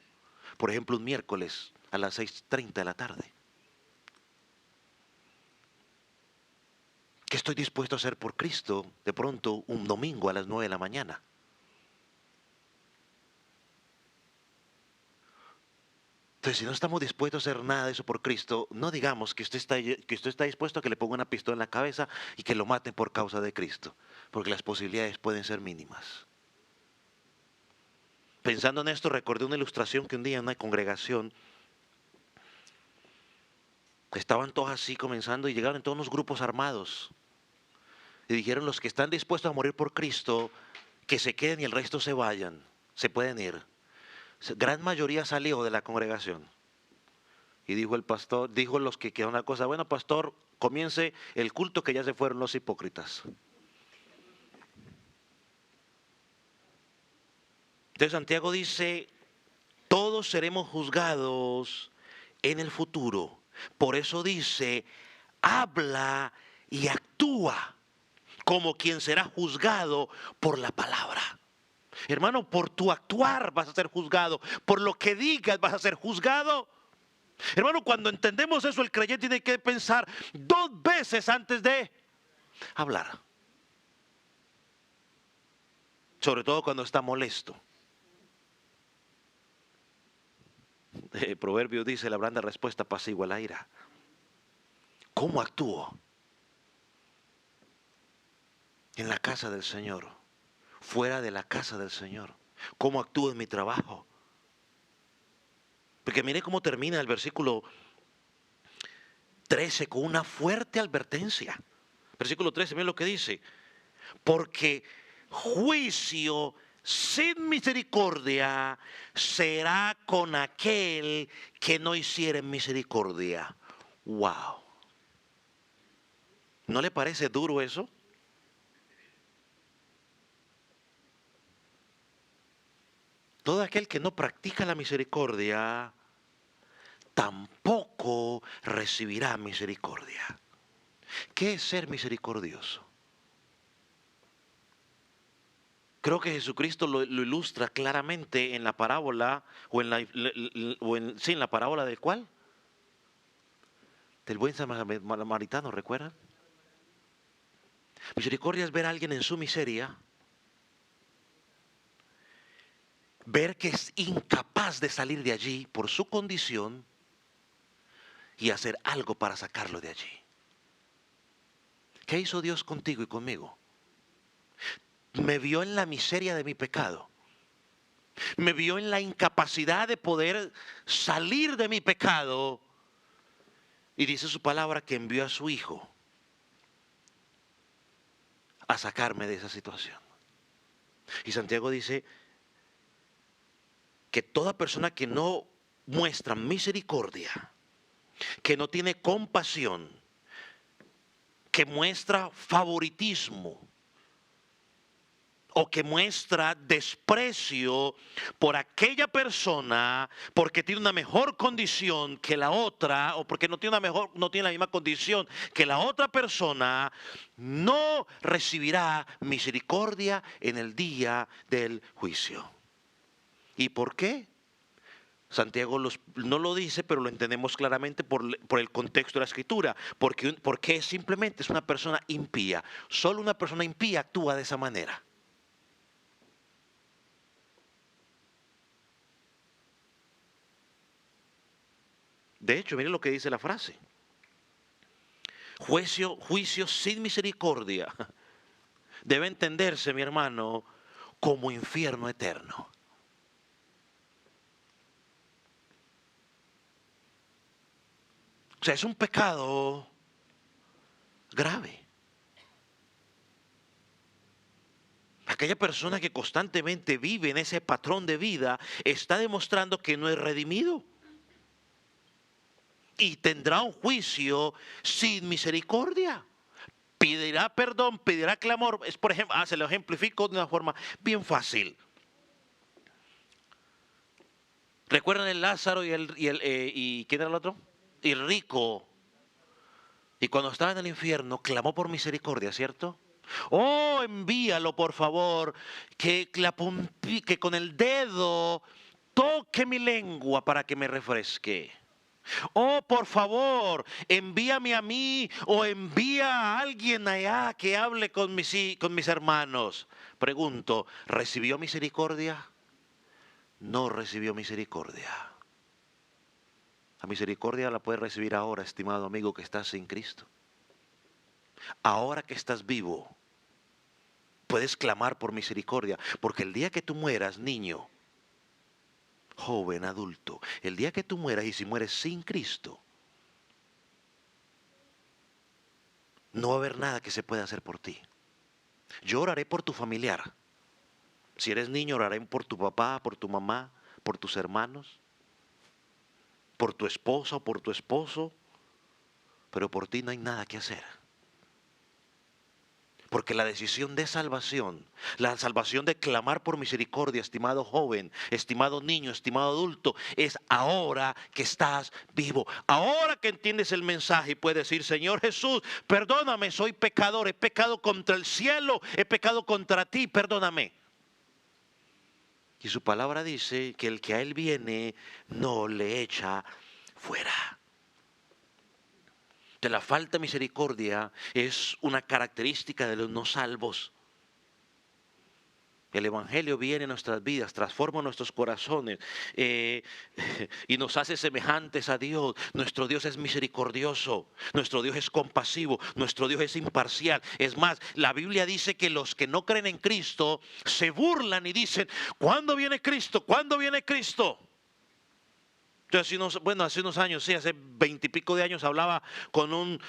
Por ejemplo, un miércoles a las 6:30 de la tarde. ¿Qué estoy dispuesto a hacer por Cristo de pronto un domingo a las 9 de la mañana? Entonces, si no estamos dispuestos a hacer nada de eso por Cristo, no digamos que usted está dispuesto a que le ponga una pistola en la cabeza y que lo maten por causa de Cristo, porque las posibilidades pueden ser mínimas. Pensando en esto, recordé una ilustración que un día en una congregación estaban todos así comenzando y llegaron todos unos grupos armados. Y dijeron, los que están dispuestos a morir por Cristo, que se queden y el resto se vayan, se pueden ir. Gran mayoría salió de la congregación. Y dijo el pastor, dijo los que quedaron una cosa, bueno, pastor, comience el culto que ya se fueron los hipócritas. Entonces Santiago dice, todos seremos juzgados en el futuro. Por eso dice, habla y actúa como quien será juzgado por la palabra. Hermano, por tu actuar vas a ser juzgado, por lo que digas vas a ser juzgado. Hermano, cuando entendemos eso, el creyente tiene que pensar 2 veces antes de hablar. Sobre todo cuando está molesto. El proverbio dice, la blanda respuesta apacigua la ira. ¿Cómo actúo? En la casa del Señor, fuera de la casa del Señor. ¿Cómo actúo en mi trabajo? Porque mire cómo termina el versículo 13 con una fuerte advertencia. Versículo 13, mire lo que dice. Porque juicio sin misericordia será con aquel que no hiciere misericordia. Wow. ¿No le parece duro eso? Todo aquel que no practica la misericordia tampoco recibirá misericordia. ¿Qué es ser misericordioso? Creo que Jesucristo lo ilustra claramente en la parábola, en la parábola del ¿cuál? Del buen samaritano, ¿recuerdan? Misericordia es ver a alguien en su miseria, ver que es incapaz de salir de allí por su condición y hacer algo para sacarlo de allí. ¿Qué hizo Dios contigo y conmigo? Me vio en la miseria de mi pecado. Me vio en la incapacidad de poder salir de mi pecado. Y dice su palabra que envió a su Hijo a sacarme de esa situación. Y Santiago dice que toda persona que no muestra misericordia, que no tiene compasión, que muestra favoritismo o que muestra desprecio por aquella persona porque tiene una mejor condición que la otra o porque no tiene la misma condición que la otra persona, no recibirá misericordia en el día del juicio. ¿Y por qué? Santiago no lo dice, pero lo entendemos claramente por el contexto de la Escritura. Porque simplemente es una persona impía. Solo una persona impía actúa de esa manera. De hecho, mire lo que dice la frase. Juicio sin misericordia debe entenderse, mi hermano, como infierno eterno. O sea, es un pecado grave. Aquella persona que constantemente vive en ese patrón de vida está demostrando que no es redimido. Y tendrá un juicio sin misericordia. Pedirá perdón, pedirá clamor. Es, por ejemplo, se lo ejemplifico de una forma bien fácil. ¿Recuerdan el Lázaro y quién era el otro? Y el rico. Y cuando estaba en el infierno, clamó por misericordia, ¿cierto? Oh, envíalo, por favor, que con el dedo toque mi lengua para que me refresque. Oh, por favor, envíame a mí o envía a alguien allá que hable con mis hermanos. Pregunto, ¿recibió misericordia? No recibió misericordia. La misericordia la puedes recibir ahora, estimado amigo, que estás en Cristo. Ahora que estás vivo, puedes clamar por misericordia, porque el día que tú mueras, niño, joven, adulto, el día que tú mueras, y si mueres sin Cristo, no va a haber nada que se pueda hacer por ti. Yo oraré por tu familiar. Si eres niño, oraré por tu papá, por tu mamá, por tus hermanos, por tu esposa o por tu esposo, pero por ti no hay nada que hacer. Porque la decisión de salvación, la salvación de clamar por misericordia, estimado joven, estimado niño, estimado adulto, es ahora que estás vivo. Ahora que entiendes el mensaje y puedes decir, Señor Jesús, perdóname, soy pecador, he pecado contra el cielo, he pecado contra ti, perdóname. Y su palabra dice que el que a Él viene no le echa fuera. De la falta de misericordia es una característica de los no salvos. El Evangelio viene a nuestras vidas, transforma nuestros corazones y nos hace semejantes a Dios. Nuestro Dios es misericordioso, nuestro Dios es compasivo, nuestro Dios es imparcial. Es más, la Biblia dice que los que no creen en Cristo se burlan y dicen, ¿cuándo viene Cristo? ¿Cuándo viene Cristo? Entonces, hace unos años, sí, hace 20 y pico de años hablaba con un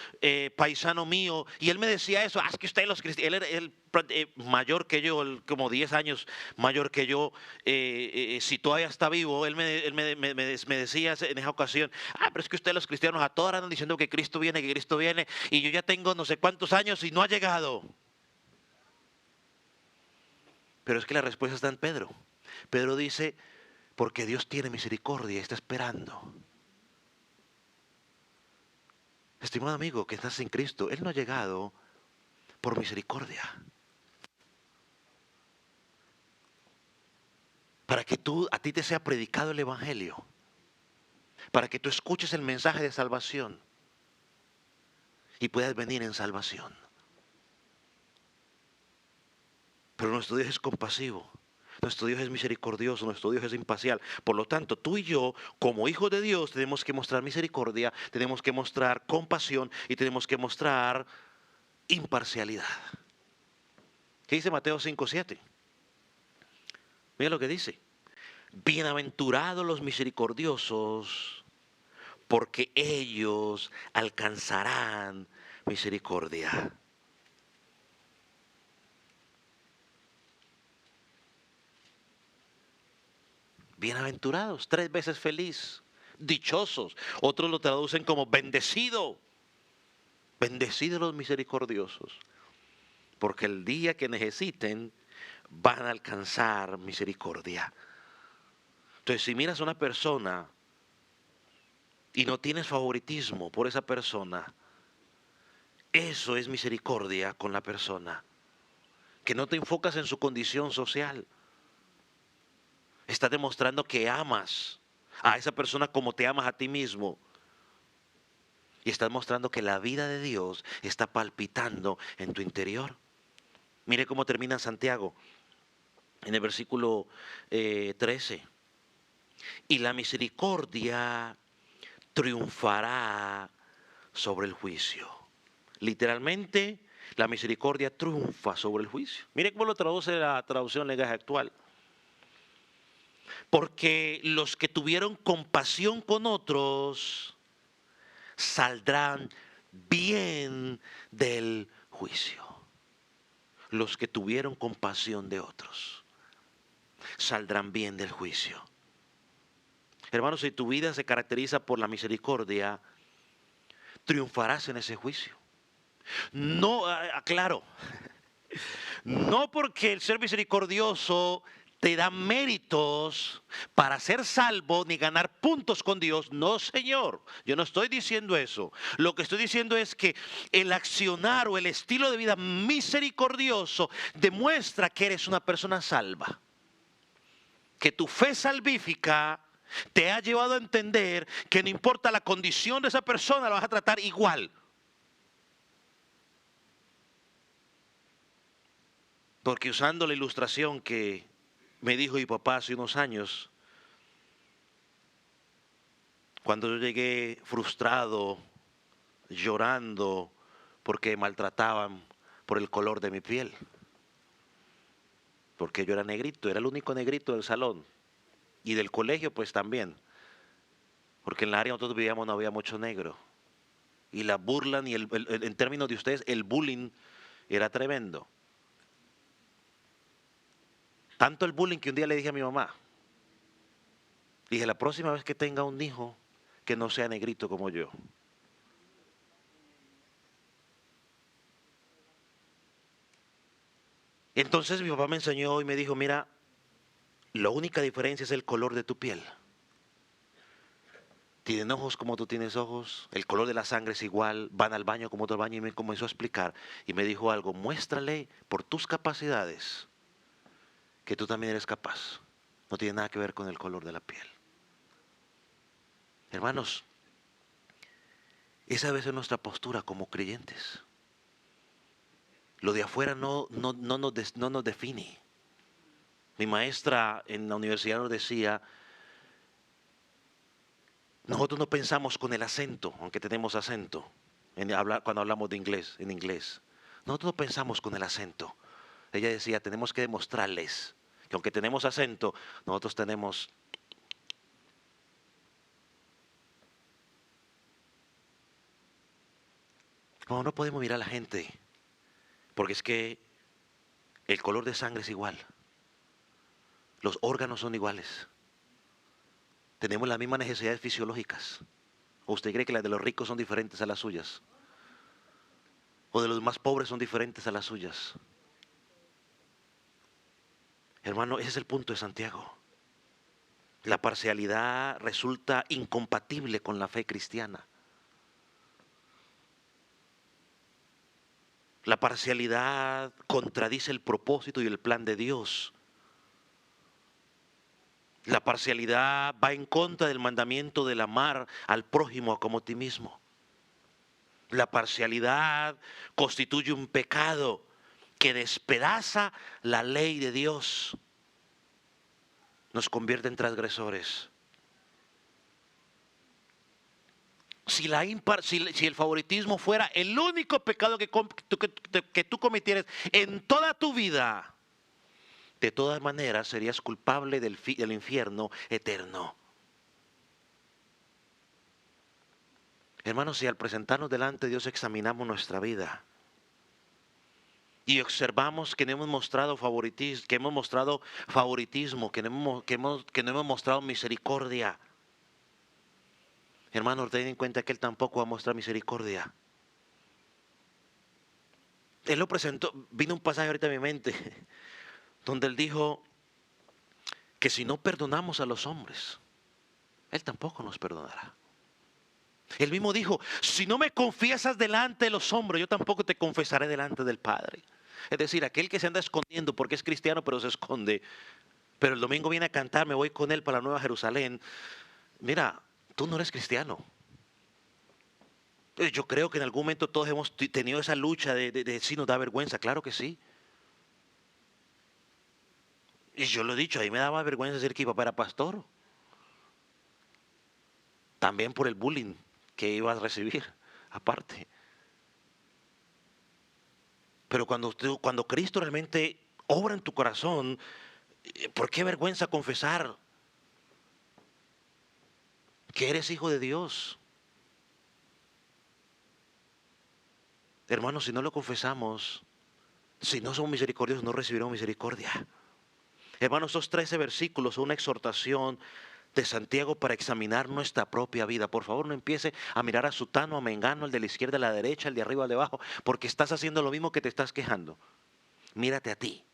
paisano mío y él me decía eso, es que ustedes los cristianos, él era mayor que yo, como 10 años mayor que yo, si todavía está vivo, él me decía en esa ocasión, pero es que ustedes los cristianos a todas andan diciendo que Cristo viene, y yo ya tengo no sé cuántos años y no ha llegado. Pero es que la respuesta está en Pedro. Pedro dice, porque Dios tiene misericordia y está esperando. Estimado amigo que estás en Cristo, Él no ha llegado por misericordia. Para que a ti te sea predicado el Evangelio. Para que tú escuches el mensaje de salvación. Y puedas venir en salvación. Pero nuestro Dios es compasivo. Nuestro Dios es misericordioso, nuestro Dios es imparcial. Por lo tanto, tú y yo, como hijos de Dios, tenemos que mostrar misericordia, tenemos que mostrar compasión y tenemos que mostrar imparcialidad. ¿Qué dice Mateo 5:7? Mira lo que dice. Bienaventurados los misericordiosos, porque ellos alcanzarán misericordia. Bienaventurados, 3 veces feliz, dichosos. Otros lo traducen como bendecido. Bendecidos los misericordiosos, porque el día que necesiten van a alcanzar misericordia. Entonces, si miras a una persona y no tienes favoritismo por esa persona, eso es misericordia con la persona. Que no te enfocas en su condición social. Estás demostrando que amas a esa persona como te amas a ti mismo. Y estás mostrando que la vida de Dios está palpitando en tu interior. Mire cómo termina Santiago en el versículo 13. Y la misericordia triunfará sobre el juicio. Literalmente, la misericordia triunfa sobre el juicio. Mire cómo lo traduce la traducción lenguaje actual. Porque los que tuvieron compasión con otros saldrán bien del juicio. Los que tuvieron compasión de otros saldrán bien del juicio. Hermanos, si tu vida se caracteriza por la misericordia, triunfarás en ese juicio. No, aclaro, no porque el ser misericordioso te da méritos para ser salvo ni ganar puntos con Dios. No, Señor, yo no estoy diciendo eso. Lo que estoy diciendo es que el accionar o el estilo de vida misericordioso demuestra que eres una persona salva. Que tu fe salvífica te ha llevado a entender que no importa la condición de esa persona, la vas a tratar igual. Porque usando la ilustración que me dijo mi papá hace unos años, Cuando yo llegué frustrado, llorando, porque maltrataban por el color de mi piel. Porque yo era negrito, era el único negrito del salón. Y del colegio pues también. Porque en la área donde nosotros vivíamos no había mucho negro. Y la burlan y en términos de ustedes, el bullying era tremendo. Tanto el bullying que un día le dije a mi mamá, dije, la próxima vez que tenga un hijo, que no sea negrito como yo. Entonces mi papá me enseñó y me dijo, mira, la única diferencia es el color de tu piel. Tienen ojos como tú tienes ojos, el color de la sangre es igual, van al baño como otro baño, y me comenzó a explicar y me dijo algo, muéstrale por tus capacidades que tú también eres capaz. No tiene nada que ver con el color de la piel. Hermanos, esa debe ser nuestra postura como creyentes. Lo de afuera no nos define. Mi maestra en la universidad nos decía, nosotros no pensamos con el acento, aunque tenemos acento, cuando hablamos de inglés, en inglés. Nosotros no pensamos con el acento. Ella decía, tenemos que demostrarles que aunque tenemos acento, nosotros tenemos... No podemos mirar a la gente, porque es que el color de sangre es igual. Los órganos son iguales. Tenemos las mismas necesidades fisiológicas. ¿O usted cree que las de los ricos son diferentes a las suyas? ¿O de los más pobres son diferentes a las suyas? Hermano, ese es el punto de Santiago. La parcialidad resulta incompatible con la fe cristiana. La parcialidad contradice el propósito y el plan de Dios. La parcialidad va en contra del mandamiento del amar al prójimo como a ti mismo. La parcialidad constituye un pecado que despedaza la ley de Dios. Nos convierte en transgresores. Si el favoritismo fuera el único pecado que tú cometieras en toda tu vida, de todas maneras serías culpable del infierno eterno. Hermanos, si al presentarnos delante de Dios examinamos nuestra vida y observamos que no hemos mostrado favoritismo, que no hemos mostrado misericordia, hermanos, ten en cuenta que Él tampoco va a mostrar misericordia. Él lo presentó, vino un pasaje ahorita a mi mente, donde Él dijo que si no perdonamos a los hombres, Él tampoco nos perdonará. Él mismo dijo, si no me confiesas delante de los hombres, yo tampoco te confesaré delante del Padre. Es decir, aquel que se anda escondiendo porque es cristiano pero se esconde, pero el domingo viene a cantar, me voy con él para la Nueva Jerusalén. Mira, tú no eres cristiano. Yo creo que en algún momento todos hemos tenido esa lucha de si nos da vergüenza, claro que sí. Y yo lo he dicho, a mí me daba vergüenza decir que mi papá era pastor. También por el bullying que iba a recibir, aparte. Pero cuando Cristo realmente obra en tu corazón, ¿por qué vergüenza confesar que eres hijo de Dios? Hermanos, si no lo confesamos, si no somos misericordiosos, no recibiremos misericordia. Hermanos, estos 13 versículos son una exhortación de Santiago para examinar nuestra propia vida. Por favor, no empiece a mirar a Sutano, a Mengano, el de la izquierda, a la derecha, el de arriba, al de abajo, porque estás haciendo lo mismo que te estás quejando. Mírate a ti.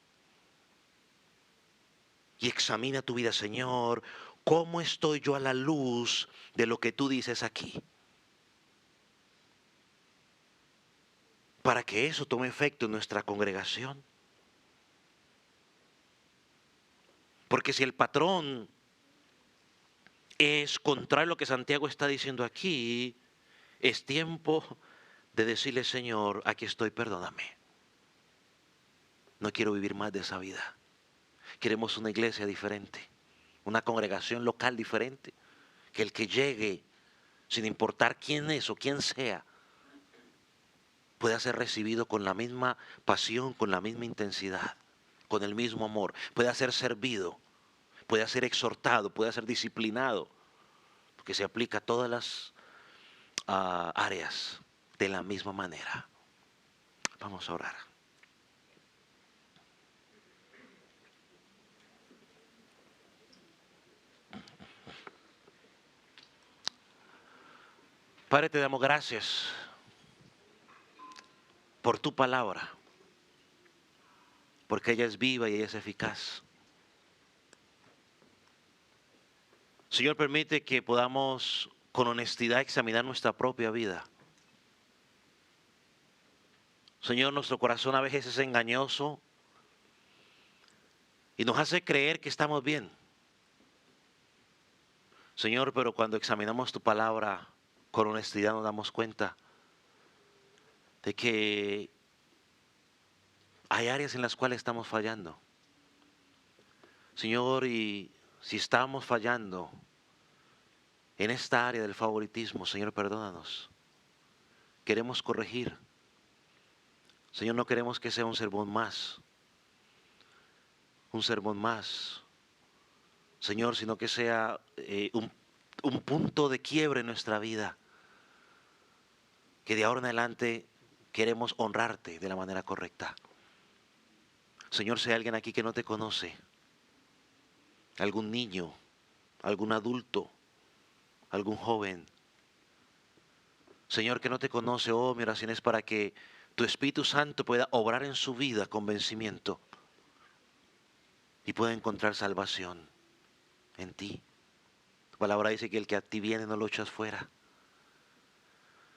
Y examina tu vida, Señor. ¿Cómo estoy yo a la luz de lo que tú dices aquí? Para que eso tome efecto en nuestra congregación. Porque si el patrón es contrario a lo que Santiago está diciendo aquí, es tiempo de decirle, Señor, aquí estoy, perdóname. No quiero vivir más de esa vida. Queremos una iglesia diferente, una congregación local diferente. Que el que llegue sin importar quién es o quién sea, pueda ser recibido con la misma pasión, con la misma intensidad, con el mismo amor, pueda ser servido, pueda ser exhortado, pueda ser disciplinado, porque se aplica a todas las áreas de la misma manera. Vamos a orar. Padre, te damos gracias por tu palabra, porque ella es viva y ella es eficaz. Señor, permite que podamos con honestidad examinar nuestra propia vida. Señor, nuestro corazón a veces es engañoso y nos hace creer que estamos bien. Señor, pero cuando examinamos tu palabra con honestidad nos damos cuenta de que hay áreas en las cuales estamos fallando. Señor, y si estamos fallando en esta área del favoritismo, Señor, perdónanos. Queremos corregir. Señor, no queremos que sea un sermón más. Un sermón más. Señor, sino que sea un punto de quiebre en nuestra vida. Que de ahora en adelante queremos honrarte de la manera correcta. Señor, si hay alguien aquí que no te conoce, algún niño, algún adulto, algún joven, Señor, que no te conoce, oh, mi oración es para que tu Espíritu Santo pueda obrar en su vida con vencimiento y pueda encontrar salvación en ti. Tu palabra dice que el que a ti viene no lo echas fuera.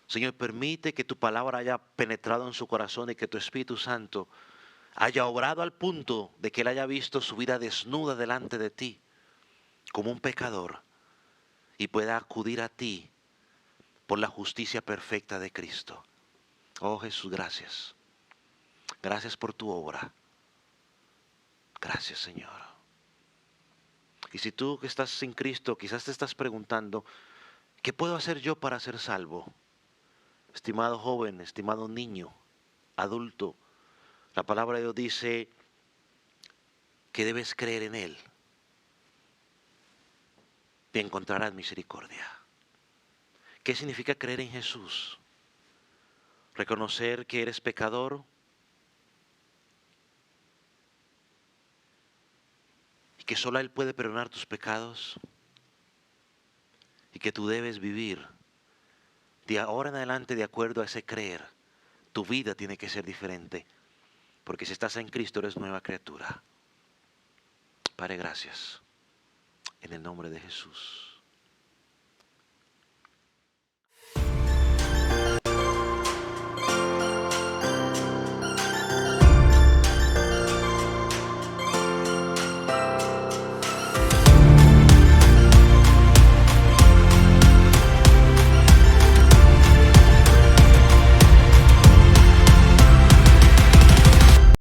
Señor, permite que tu palabra haya penetrado en su corazón y que tu Espíritu Santo haya obrado al punto de que él haya visto su vida desnuda delante de ti como un pecador y pueda acudir a ti por la justicia perfecta de Cristo. Oh Jesús, gracias. Gracias por tu obra. Gracias, Señor. Y si tú que estás sin Cristo, quizás te estás preguntando, ¿qué puedo hacer yo para ser salvo? Estimado joven, estimado niño, adulto, la palabra de Dios dice que debes creer en Él y encontrarás misericordia. ¿Qué significa creer en Jesús? Reconocer que eres pecador y que solo Él puede perdonar tus pecados y que tú debes vivir de ahora en adelante de acuerdo a ese creer. Tu vida tiene que ser diferente, porque si estás en Cristo eres nueva criatura. Padre, gracias. En el nombre de Jesús.